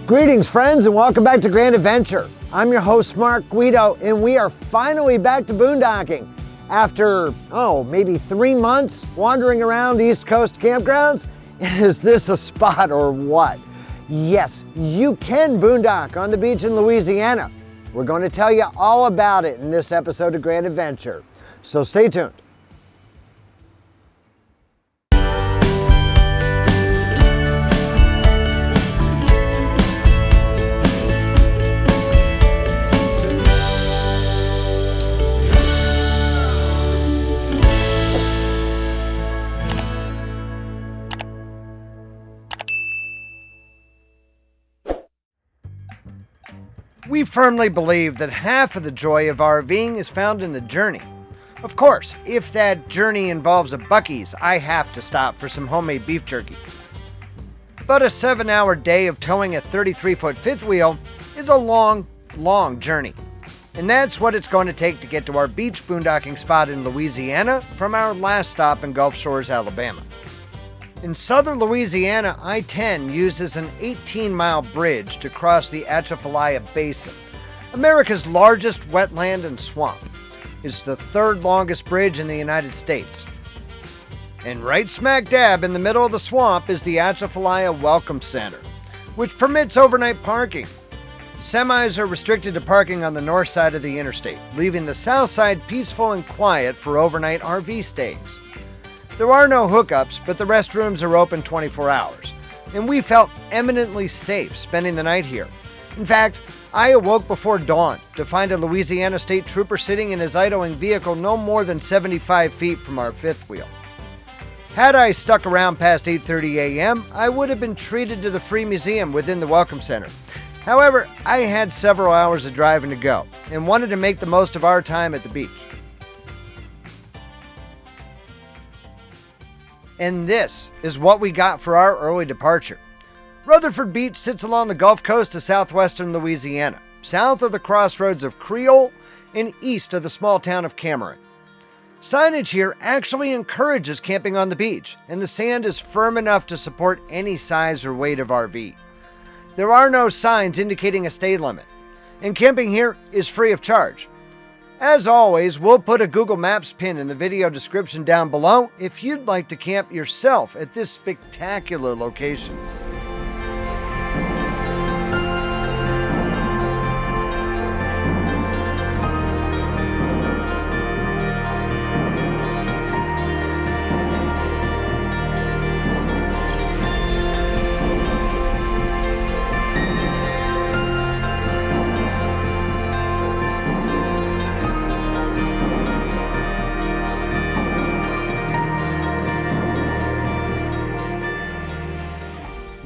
Greetings, friends, and welcome back to Grand Adventure. I'm your host, Mark Guido, and we are finally back to boondocking. After, maybe 3 months wandering around the East Coast campgrounds, is this a spot or what? Yes, you can boondock on the beach in Louisiana. We're going to tell you all about it in this episode of Grand Adventure, so stay tuned. We firmly believe that half of the joy of RVing is found in the journey. Of course, if that journey involves a Buc-ee's, I have to stop for some homemade beef jerky. But a 7-hour day of towing a 33-foot fifth wheel is a long, long journey. And that's what it's going to take to get to our beach boondocking spot in Louisiana from our last stop in Gulf Shores, Alabama. In southern Louisiana, I-10 uses an 18-mile bridge to cross the Atchafalaya Basin, America's largest wetland and swamp. It's the third longest bridge in the United States. And right smack dab in the middle of the swamp is the Atchafalaya Welcome Center, which permits overnight parking. Semis are restricted to parking on the north side of the interstate, leaving the south side peaceful and quiet for overnight RV stays. There are no hookups, but the restrooms are open 24 hours, and we felt eminently safe spending the night here. In fact, I awoke before dawn to find a Louisiana state trooper sitting in his idling vehicle no more than 75 feet from our fifth wheel. Had I stuck around past 8:30 a.m., I would have been treated to the free museum within the Welcome Center. However, I had several hours of driving to go and wanted to make the most of our time at the beach. And this is what we got for our early departure. Rutherford Beach sits along the Gulf Coast of southwestern Louisiana, south of the crossroads of Creole and east of the small town of Cameron. Signage here actually encourages camping on the beach, and the sand is firm enough to support any size or weight of RV. There are no signs indicating a stay limit, and camping here is free of charge. As always, we'll put a Google Maps pin in the video description down below if you'd like to camp yourself at this spectacular location.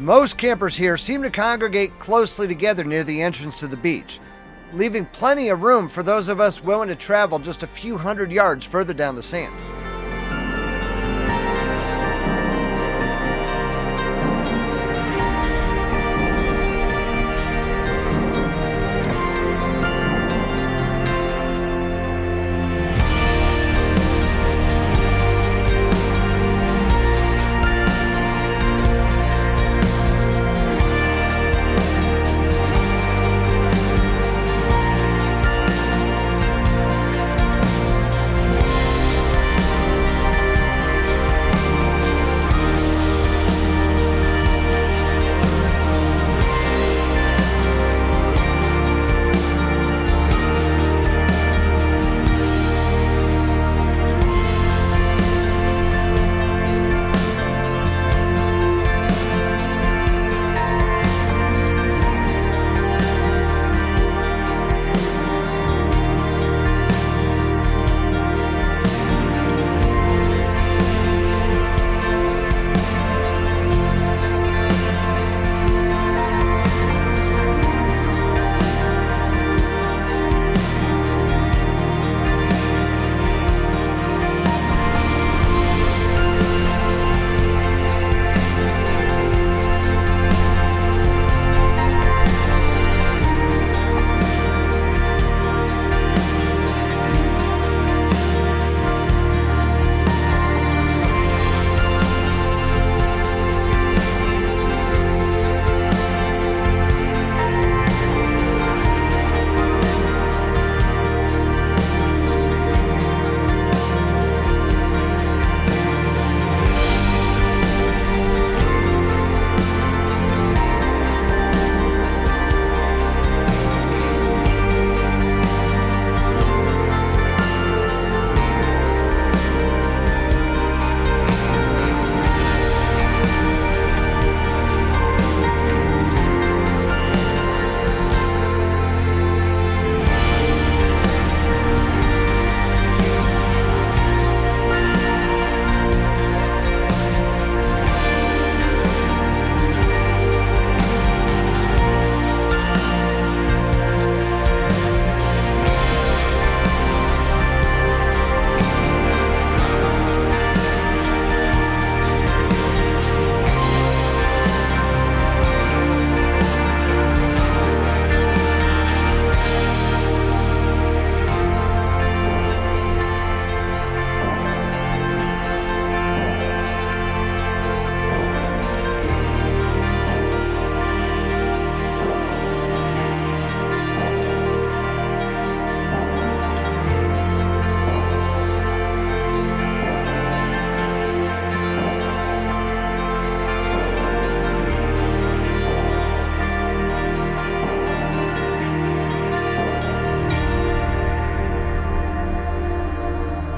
Most campers here seem to congregate closely together near the entrance to the beach, leaving plenty of room for those of us willing to travel just a few hundred yards further down the sand.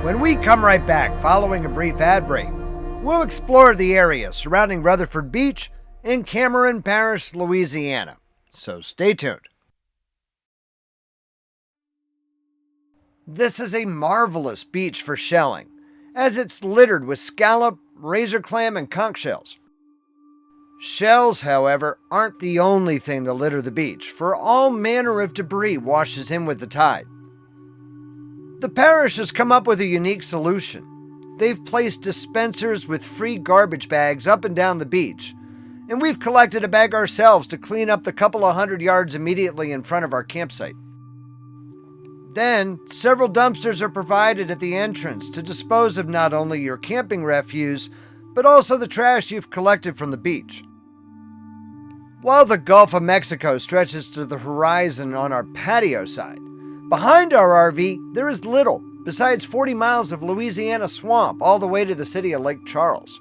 When we come right back following a brief ad break, we'll explore the area surrounding Rutherford Beach in Cameron Parish, Louisiana. So stay tuned. This is a marvelous beach for shelling, as it's littered with scallop, razor clam, and conch shells. Shells, however, aren't the only thing that litter the beach, for all manner of debris washes in with the tide. The parish has come up with a unique solution. They've placed dispensers with free garbage bags up and down the beach, and we've collected a bag ourselves to clean up the couple of 100 yards immediately in front of our campsite. Then, several dumpsters are provided at the entrance to dispose of not only your camping refuse, but also the trash you've collected from the beach. While the Gulf of Mexico stretches to the horizon on our patio side, behind our RV there is little besides 40 miles of Louisiana swamp all the way to the city of Lake Charles.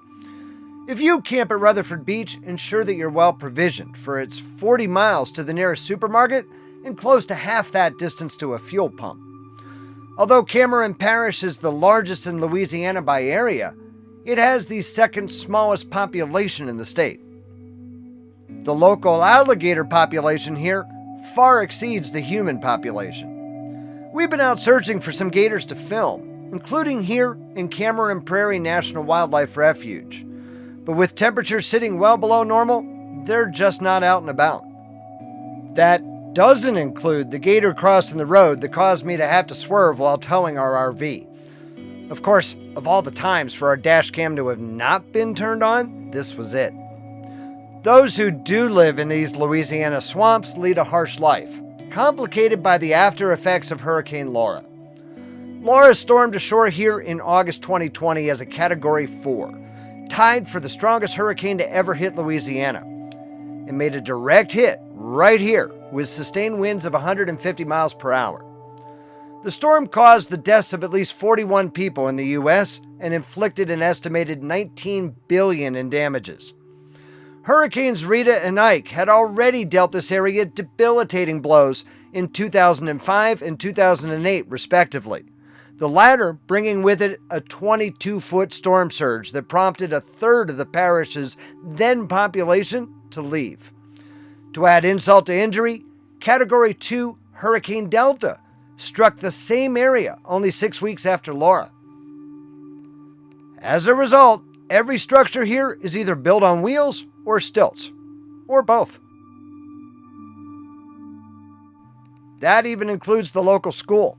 If you camp at Rutherford Beach, ensure that you're well provisioned, for it's 40 miles to the nearest supermarket and close to half that distance to a fuel pump. Although Cameron Parish is the largest in Louisiana by area, it has the second smallest population in the state. The local alligator population here far exceeds the human population. We've been out searching for some gators to film, including here in Cameron Prairie National Wildlife Refuge. But with temperatures sitting well below normal, they're just not out and about. That doesn't include the gator crossing the road that caused me to have to swerve while towing our RV. Of course, of all the times for our dash cam to have not been turned on, this was it. Those who do live in these Louisiana swamps lead a harsh life, complicated by the after effects of Hurricane Laura. Laura stormed ashore here in August 2020 as a Category 4, tied for the strongest hurricane to ever hit Louisiana, and made a direct hit right here with sustained winds of 150 miles per hour. The storm caused the deaths of at least 41 people in the U.S. and inflicted an estimated $19 billion in damages. Hurricanes Rita and Ike had already dealt this area debilitating blows in 2005 and 2008, respectively, the latter bringing with it a 22-foot storm surge that prompted a third of the parish's then population to leave. To add insult to injury, Category 2 Hurricane Delta struck the same area only 6 weeks after Laura. As a result, every structure here is either built on wheels or stilts, or both. That even includes the local school.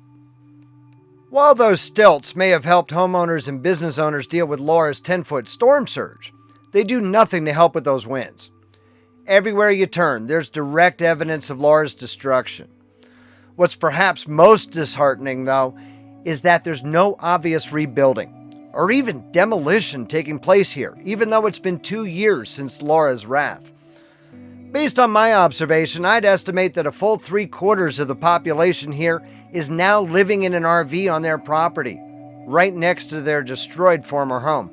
While those stilts may have helped homeowners and business owners deal with Laura's 10-foot storm surge, they do nothing to help with those winds. Everywhere you turn, there's direct evidence of Laura's destruction. What's perhaps most disheartening, though, is that there's no obvious rebuilding or even demolition taking place here, even though it's been 2 years since Laura's wrath. Based on my observation, I'd estimate that a full 3/4 of the population here is now living in an RV on their property, right next to their destroyed former home.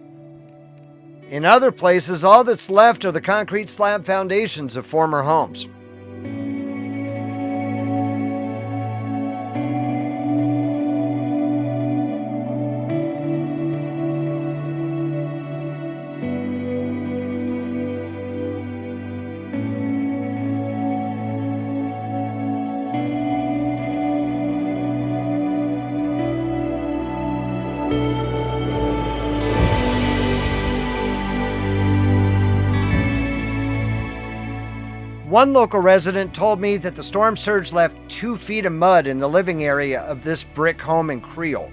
In other places, all that's left are the concrete slab foundations of former homes. One local resident told me that the storm surge left 2 feet of mud in the living area of this brick home in Creole,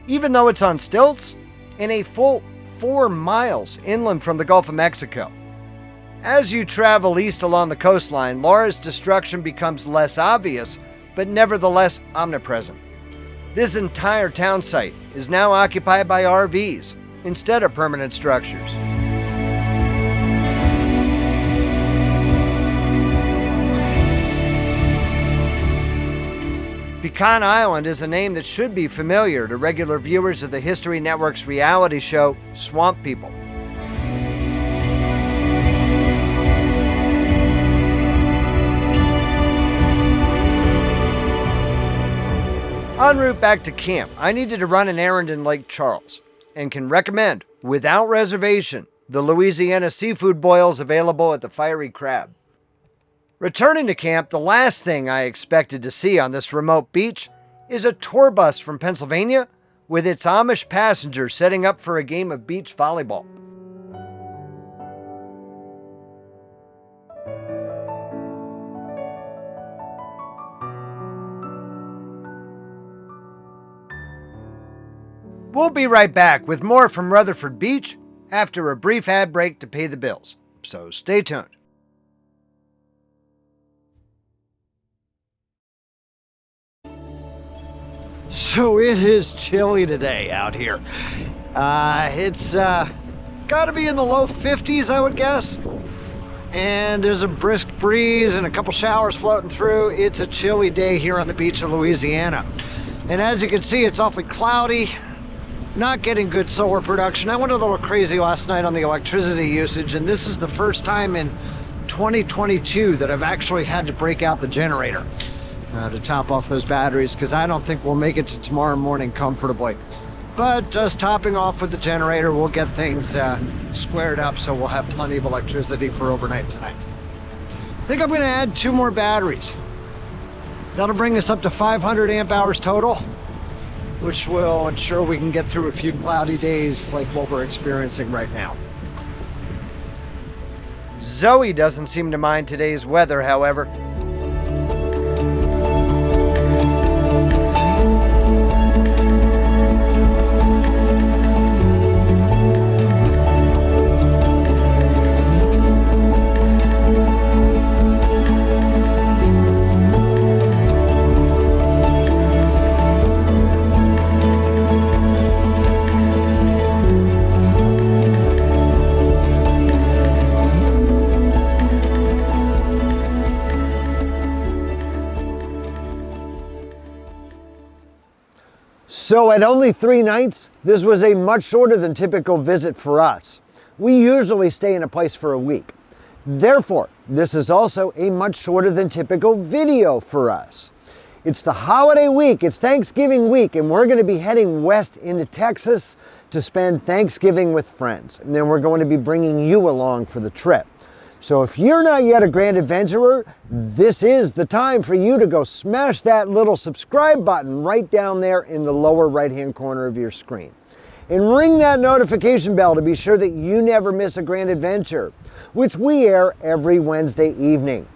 even though it's on stilts and a full 4 miles inland from the Gulf of Mexico. As you travel east along the coastline, Laura's destruction becomes less obvious, but nevertheless omnipresent. This entire town site is now occupied by RVs instead of permanent structures. Pecan Island is a name that should be familiar to regular viewers of the History Network's reality show, Swamp People. En route back to camp, I needed to run an errand in Lake Charles and can recommend, without reservation, the Louisiana seafood boils available at the Fiery Crab. Returning to camp, the last thing I expected to see on this remote beach is a tour bus from Pennsylvania with its Amish passengers setting up for a game of beach volleyball. We'll be right back with more from Rutherford Beach after a brief ad break to pay the bills, so stay tuned. So it is chilly today out here. It's got to be in the low 50s, I would guess. And there's a brisk breeze and a couple showers floating through. It's a chilly day here on the beach of Louisiana. And as you can see, it's awfully cloudy. Not getting good solar production. I went a little crazy last night on the electricity usage, and this is the first time in 2022 that I've actually had to break out the generator to top off those batteries, because I don't think we'll make it to tomorrow morning comfortably. But just topping off with the generator, we'll get things squared up so we'll have plenty of electricity for overnight tonight. I think I'm going to add 2 more batteries. That'll bring us up to 500 amp hours total, which will ensure we can get through a few cloudy days like what we're experiencing right now. Zoe doesn't seem to mind today's weather, however. So at only 3 nights, this was a much shorter than typical visit for us. We usually stay in a place for a week. Therefore, this is also a much shorter than typical video for us. It's the holiday week, it's Thanksgiving week, and we're going to be heading west into Texas to spend Thanksgiving with friends. And then we're going to be bringing you along for the trip. So if you're not yet a Grand Adventurer, this is the time for you to go smash that little subscribe button right down there in the lower right-hand corner of your screen. And ring that notification bell to be sure that you never miss a Grand Adventure, which we air every Wednesday evening.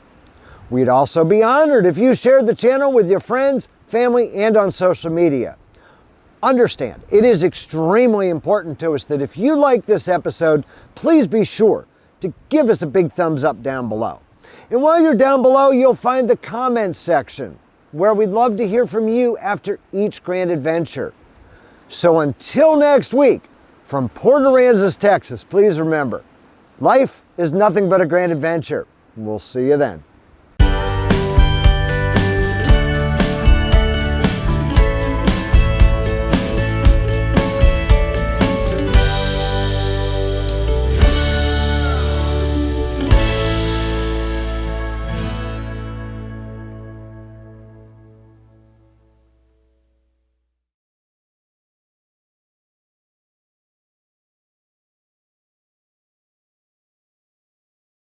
We'd also be honored if you shared the channel with your friends, family, and on social media. Understand, it is extremely important to us that if you like this episode, please be sure to give us a big thumbs up down below. And while you're down below, you'll find the comments section where we'd love to hear from you after each Grand Adventure. So until next week, from Port Aransas, Texas, please remember, life is nothing but a grand adventure. We'll see you then.